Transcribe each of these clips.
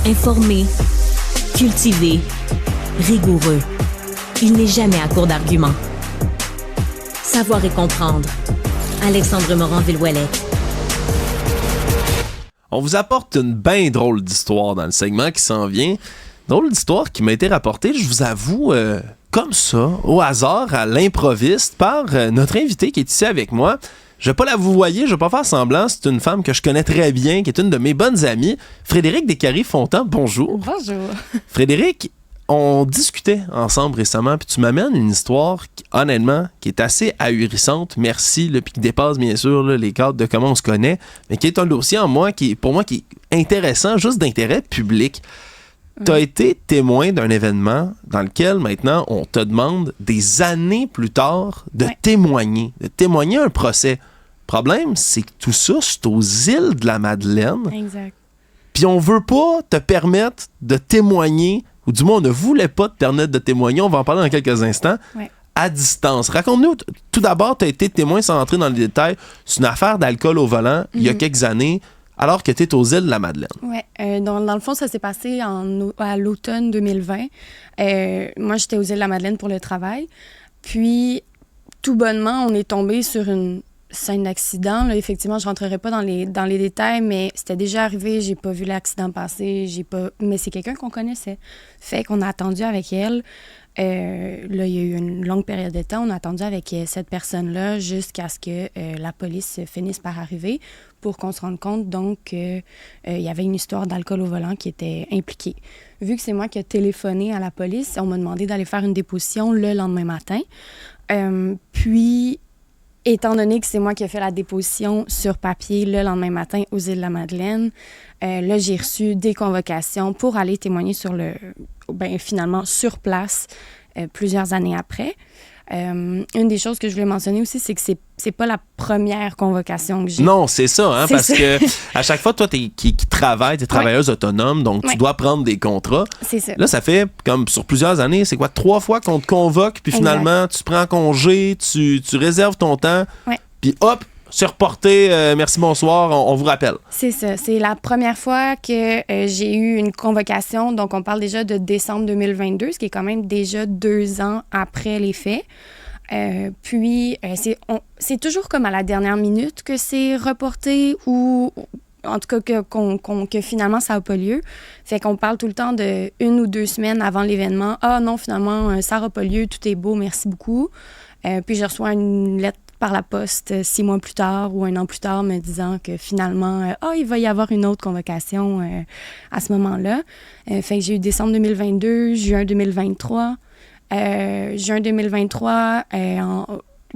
Informé, cultivé, rigoureux. Il n'est jamais à court d'arguments. Savoir et comprendre. Alexandre Morin-Villouellette. On vous apporte une bien drôle d'histoire dans le segment qui s'en vient. Drôle d'histoire qui m'a été rapportée, je vous avoue, comme ça, au hasard, à l'improviste, par notre invité qui est ici avec moi. Je vais pas la vous voyez, je vais pas faire semblant. C'est une femme que je connais très bien, qui est une de mes bonnes amies. Frédérique Descaries-Fontan, bonjour. Bonjour. Frédérique, on discutait ensemble récemment, puis tu m'amènes une histoire, honnêtement, qui est assez ahurissante, merci, là, puis qui dépasse bien sûr là, les cadres de comment on se connaît, mais qui est un dossier en moi, pour moi, qui est intéressant, juste d'intérêt public. Tu as été témoin d'un événement dans lequel maintenant on te demande des années plus tard de témoigner un procès. Le problème, c'est que tout ça, c'est aux îles de la Madeleine. Exact. Puis on veut pas te permettre de témoigner, ou du moins on ne voulait pas te permettre de témoigner, on va en parler dans quelques instants, à distance. Raconte-nous, tout d'abord, tu as été témoin sans entrer dans les détails, c'est une affaire d'alcool au volant il y a quelques années, alors que tu es aux îles de la Madeleine. Oui, dans le fond, ça s'est passé à l'automne 2020. Moi, j'étais aux îles de la Madeleine pour le travail. Puis, tout bonnement, on est tombé sur une scène d'accident. Là, effectivement, je ne rentrerai pas dans les détails, mais c'était déjà arrivé. J'ai pas vu l'accident passer. Mais c'est quelqu'un qu'on connaissait. Fait qu'on a attendu avec elle. Là, il y a eu une longue période de temps. On a attendu avec cette personne-là jusqu'à ce que la police finisse par arriver pour qu'on se rende compte, donc, qu'il y avait une histoire d'alcool au volant qui était impliquée. Vu que c'est moi qui ai téléphoné à la police, on m'a demandé d'aller faire une déposition le lendemain matin. Puis, étant donné que c'est moi qui ai fait la déposition sur papier le lendemain matin aux îles de la Madeleine, là, j'ai reçu des convocations pour aller témoigner finalement sur place plusieurs années après. Une des choses que je voulais mentionner aussi, c'est que c'est pas la première convocation que j'ai. Non, c'est ça, hein, c'est parce ça. que à chaque fois, toi, qui travailles, t'es travailleuse autonome, donc tu dois prendre des contrats. C'est ça. Là, ça fait comme sur plusieurs années, c'est quoi, 3 fois qu'on te convoque, puis finalement, tu prends congé, tu réserves ton temps, puis hop, c'est reporté, merci, bonsoir, on vous rappelle. C'est ça. C'est la première fois que j'ai eu une convocation. Donc, on parle déjà de décembre 2022, ce qui est quand même déjà 2 ans après les faits. Puis, c'est toujours comme à la dernière minute que c'est reporté ou en tout cas que finalement, ça n'a pas lieu. Fait qu'on parle tout le temps de 1 ou 2 semaines avant l'événement. Ah non, finalement, ça n'aura pas lieu, tout est beau, merci beaucoup. Puis, je reçois une lettre par la poste 6 mois plus tard ou 1 an plus tard me disant que finalement, il va y avoir une autre convocation à ce moment-là. Fait que j'ai eu décembre 2022, juin 2023. Juin 2023,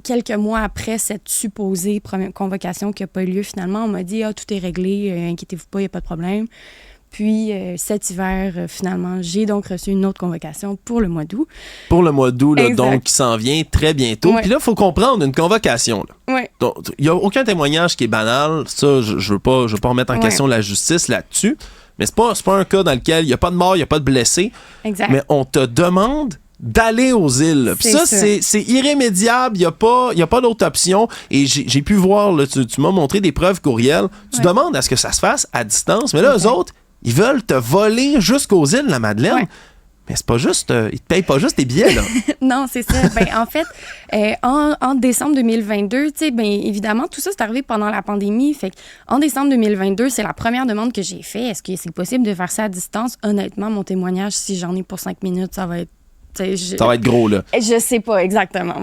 quelques mois après cette supposée première convocation qui n'a pas eu lieu finalement, on m'a dit « tout est réglé, inquiétez-vous pas, il n'y a pas de problème ». Puis, cet hiver, finalement, j'ai donc reçu une autre convocation pour le mois d'août. Pour le mois d'août, là, donc, qui s'en vient très bientôt. Puis là, il faut comprendre une convocation. Il n'y a aucun témoignage qui est banal. Ça, je ne veux pas remettre en question la justice là-dessus. Mais c'est pas un cas dans lequel il n'y a pas de mort, il n'y a pas de blessés. Exact. Mais on te demande d'aller aux îles. Puis ça, c'est irrémédiable. Il n'y a pas d'autre option. Et j'ai pu voir, là, tu m'as montré des preuves courriels. Tu demandes à ce que ça se fasse à distance. Mais là, eux autres, ils veulent te voler jusqu'aux îles de la Madeleine. Mais c'est pas juste... ils te payent pas juste tes billets, là. Non, c'est ça. En fait, en décembre 2022, tu sais, évidemment, tout ça, c'est arrivé pendant la pandémie. Fait en décembre 2022, c'est la première demande que j'ai faite. Est-ce que c'est possible de faire ça à distance? Honnêtement, mon témoignage, si j'en ai pour 5 minutes, ça va être... Ça va être gros, là. Je sais pas exactement,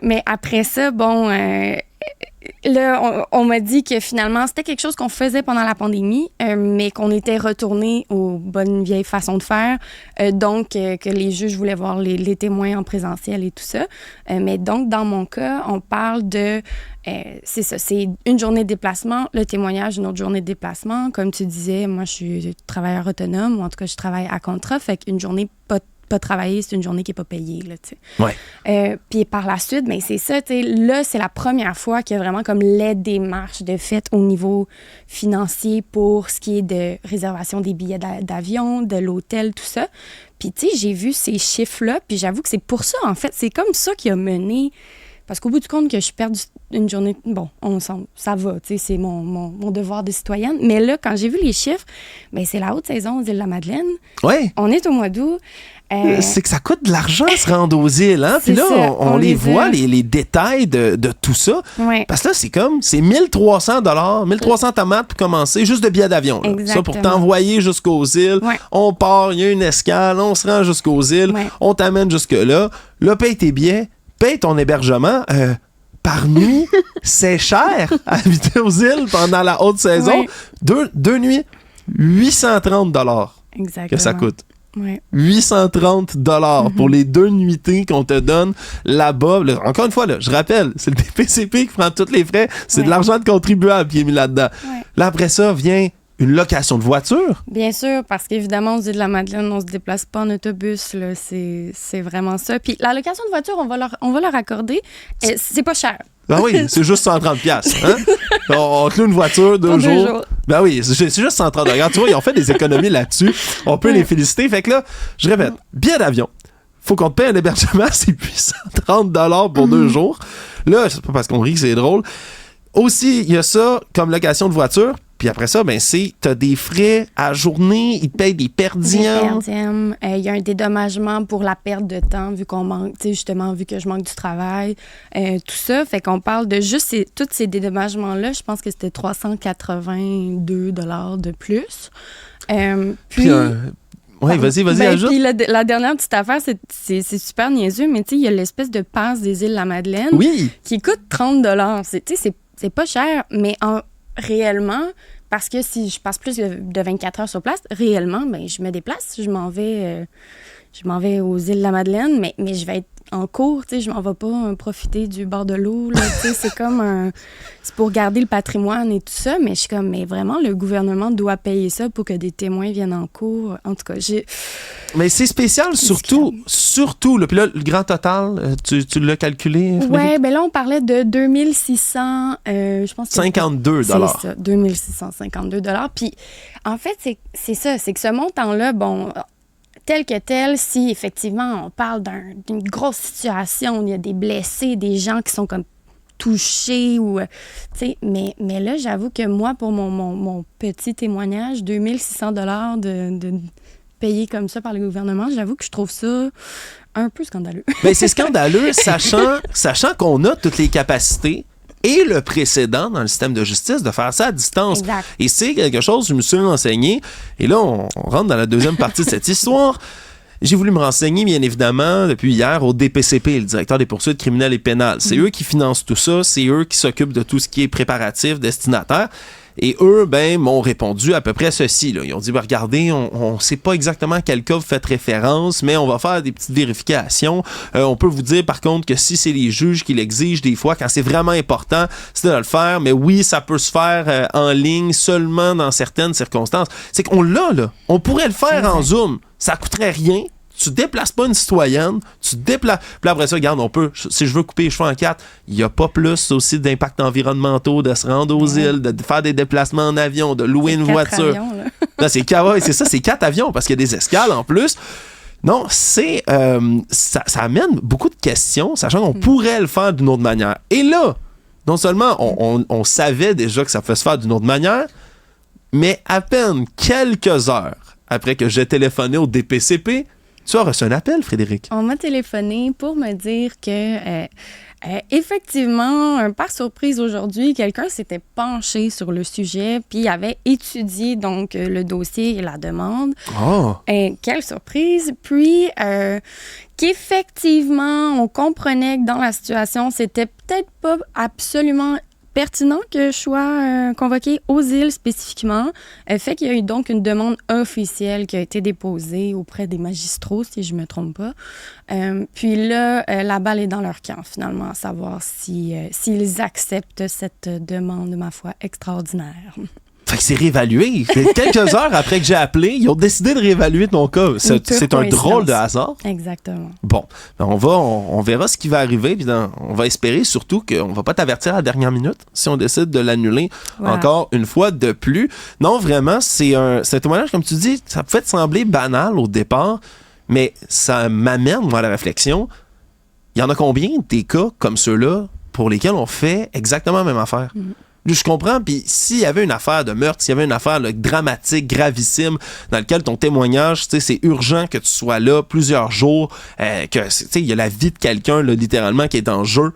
mais après ça, là, on m'a dit que finalement, c'était quelque chose qu'on faisait pendant la pandémie, mais qu'on était retourné aux bonnes vieilles façons de faire. Donc, que les juges voulaient voir les témoins en présentiel et tout ça. Mais donc, dans mon cas, on parle de... c'est ça, c'est une journée de déplacement, le témoignage, une autre journée de déplacement. Comme tu disais, moi, je suis travailleur autonome, ou en tout cas, je travaille à contrat. Fait qu'une journée pas travailler, c'est une journée qui n'est pas payée, là, tu sais. Puis par la suite, c'est ça, tu sais, là, c'est la première fois qu'il y a vraiment comme les démarches de fait au niveau financier pour ce qui est de réservation des billets d'avion, de l'hôtel, tout ça. Puis, tu sais, j'ai vu ces chiffres-là, puis j'avoue que c'est pour ça, en fait, c'est comme ça qui a mené Parce qu'au bout du compte, que je perde une journée, bon, ça va, tu sais, c'est mon devoir de citoyenne. Mais là, quand j'ai vu les chiffres, ben c'est la haute saison aux Îles-de-la-Madeleine. Ouais. On est au mois d'août. C'est que ça coûte de l'argent se rendre aux îles, hein? Puis là, on les voit, les détails de tout ça. Ouais. Parce que là, c'est 1300 $, tomates pour commencer, juste de billets d'avion. Ça, pour t'envoyer jusqu'aux îles. Ouais. On part, il y a une escale, on se rend jusqu'aux îles, on t'amène jusque-là. Là, paye tes billets, paye ton hébergement. Par nuit, c'est cher à habiter aux îles pendant la haute saison. Ouais. Deux nuits, 830 $ que ça coûte. Ouais. 830 $ pour les 2 nuitées qu'on te donne là-bas. Là, encore une fois, là, je rappelle, c'est le DPCP qui prend tous les frais. C'est de l'argent de contribuable qui est mis là-dedans. Ouais. Là, après ça, vient une location de voiture. Bien sûr, parce qu'évidemment, aux Îles-de-la-Madeleine, on se déplace pas en autobus. Là. C'est vraiment ça. Puis la location de voiture, on va leur accorder. C'est pas cher. Ben oui, c'est juste 130 $. Hein? On te loue une voiture 2 jours. Ben oui, c'est juste 130 $. Regarde, tu vois, ils ont fait des économies là-dessus. On peut les féliciter. Fait que là, je répète, billet d'avion. Faut qu'on te paye un hébergement, c'est 830 $ pour 2 jours. Là, c'est pas parce qu'on rit que c'est drôle. Aussi, il y a ça comme location de voiture. Puis après ça, ben t'as des frais à journée, ils te payent des per diem. Il y a un dédommagement pour la perte de temps, vu qu'on manque, justement, vu que je manque du travail. Tout ça, fait qu'on parle de juste tous ces dédommagements-là. Je pense que c'était 382 $ de plus. Puis oui, vas-y, ajoute. Puis la dernière petite affaire, c'est super niaiseux, mais il y a l'espèce de passe des Îles-de-la-Madeleine qui coûte 30 $. C'est pas cher, mais réellement, parce que si je passe plus de 24 heures sur place, réellement, ben je me déplace, je m'en vais aux Îles-de-la-Madeleine, mais je vais être en cours, je m'en vais pas profiter du bord de l'eau, c'est comme c'est pour garder le patrimoine et tout ça, mais je suis comme, mais vraiment, le gouvernement doit payer ça pour que des témoins viennent en cours. En tout cas, Mais c'est spécial, surtout, là, puis là, le grand total, tu l'as calculé? Oui, ben là, on parlait de 2600, je pense que 52 $. C'est ça, 2652 $. Puis, en fait, c'est ça, c'est que ce montant-là, bon, tel que tel, si effectivement on parle d'une grosse situation, il y a des blessés, des gens qui sont comme touchés, ou, mais là, j'avoue que moi, pour mon petit témoignage, 2600 $ de payer comme ça par le gouvernement, j'avoue que je trouve ça un peu scandaleux. Bien, c'est scandaleux, sachant qu'on a toutes les capacités et le précédent dans le système de justice de faire ça à distance. Exact. Et c'est quelque chose que je me suis renseigné. Et là, on rentre dans la deuxième partie de cette histoire. J'ai voulu me renseigner, bien évidemment, depuis hier, au DPCP, le directeur des poursuites criminelles et pénales. C'est eux qui financent tout ça, c'est eux qui s'occupent de tout ce qui est préparatif, destinataire. Et eux, m'ont répondu à peu près ceci. Là. Ils ont dit, regardez, on ne sait pas exactement à quel cas vous faites référence, mais on va faire des petites vérifications. On peut vous dire, par contre, que si c'est les juges qui l'exigent des fois, quand c'est vraiment important, c'est de le faire. Mais oui, ça peut se faire en ligne seulement dans certaines circonstances. C'est qu'on l'a, là. On pourrait le faire en Zoom. Ça coûterait rien. Tu déplaces pas une citoyenne, tu déplaces... Puis après ça, regarde, on peut... Si je veux couper les cheveux en 4, il n'y a pas plus aussi d'impacts environnementaux, de se rendre aux îles, de faire des déplacements en avion, de louer une voiture. Avions, là. Là, c'est ça, c'est 4 avions, parce qu'il y a des escales en plus. Non, c'est... ça amène beaucoup de questions, sachant qu'on pourrait le faire d'une autre manière. Et là, non seulement on savait déjà que ça pouvait se faire d'une autre manière, mais à peine quelques heures après que j'ai téléphoné au DPCP, tu as reçu un appel, Frédéric. On m'a téléphoné pour me dire que, effectivement, par surprise aujourd'hui, quelqu'un s'était penché sur le sujet puis avait étudié donc le dossier et la demande. Oh! Quelle surprise! Puis, qu'effectivement, on comprenait que dans la situation, c'était peut-être pas absolument pertinent que je sois convoqué aux îles spécifiquement. Fait qu'il y a eu donc une demande officielle qui a été déposée auprès des magistrats, si je ne me trompe pas. Puis là, la balle est dans leur camp, finalement, à savoir s'ils acceptent cette demande, ma foi, extraordinaire. Fait que c'est réévalué. Quelques heures après que j'ai appelé, ils ont décidé de réévaluer ton cas. C'est un drôle de hasard. Exactement. Bon, on verra ce qui va arriver. Puis on va espérer surtout qu'on ne va pas t'avertir à la dernière minute si on décide de l'annuler encore une fois de plus. Non, vraiment, c'est un témoignage, comme tu dis, ça peut te sembler banal au départ, mais ça m'amène, moi, à la réflexion. Il y en a combien des cas comme ceux-là pour lesquels on fait exactement la même affaire? Je comprends, puis s'il y avait une affaire de meurtre, s'il y avait une affaire là, dramatique, gravissime, dans laquelle ton témoignage, c'est urgent que tu sois là plusieurs jours, que il y a la vie de quelqu'un là, littéralement qui est en jeu,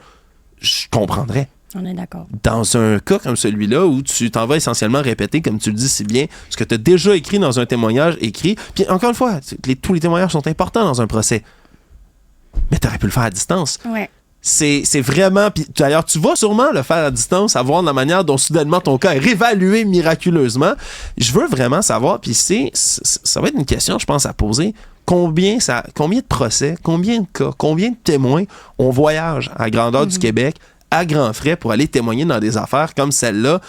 je comprendrais. On est d'accord. Dans un cas comme celui-là, où tu t'en vas essentiellement répéter, comme tu le dis si bien, ce que tu as déjà écrit dans un témoignage écrit, puis encore une fois, tous les témoignages sont importants dans un procès, mais tu aurais pu le faire à distance. Ouais. C'est vraiment... Puis d'ailleurs, tu vas sûrement le faire à distance, à voir la manière dont soudainement ton cas est réévalué miraculeusement. Je veux vraiment savoir, puis ça va être une question, je pense, à poser. Combien de procès, combien de cas, combien de témoins on voyage à grandeur du Québec à grands frais pour aller témoigner dans des affaires comme celle-là?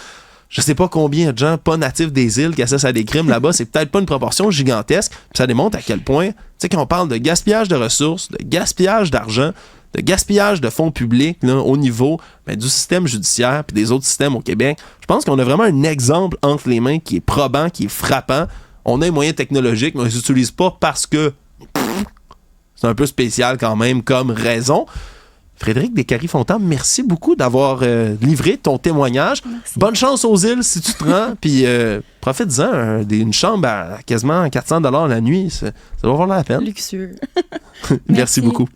Je sais pas combien de gens pas natifs des îles qui assistent à des crimes là-bas, c'est peut-être pas une proportion gigantesque, puis ça démontre à quel point, tu sais, quand on parle de gaspillage de ressources, de gaspillage d'argent, de gaspillage de fonds publics là, au niveau du système judiciaire puis des autres systèmes au Québec, je pense qu'on a vraiment un exemple entre les mains qui est probant, qui est frappant. On a un moyen technologique, mais on ne les utilise pas parce que c'est un peu spécial quand même comme raison. Frédéric Descaries-Fontaine, merci beaucoup d'avoir livré ton témoignage. Merci. Bonne chance aux îles si tu te rends, puis profite-en, une chambre à quasiment 400$ la nuit, ça va valoir la peine. Luxueux. Merci beaucoup.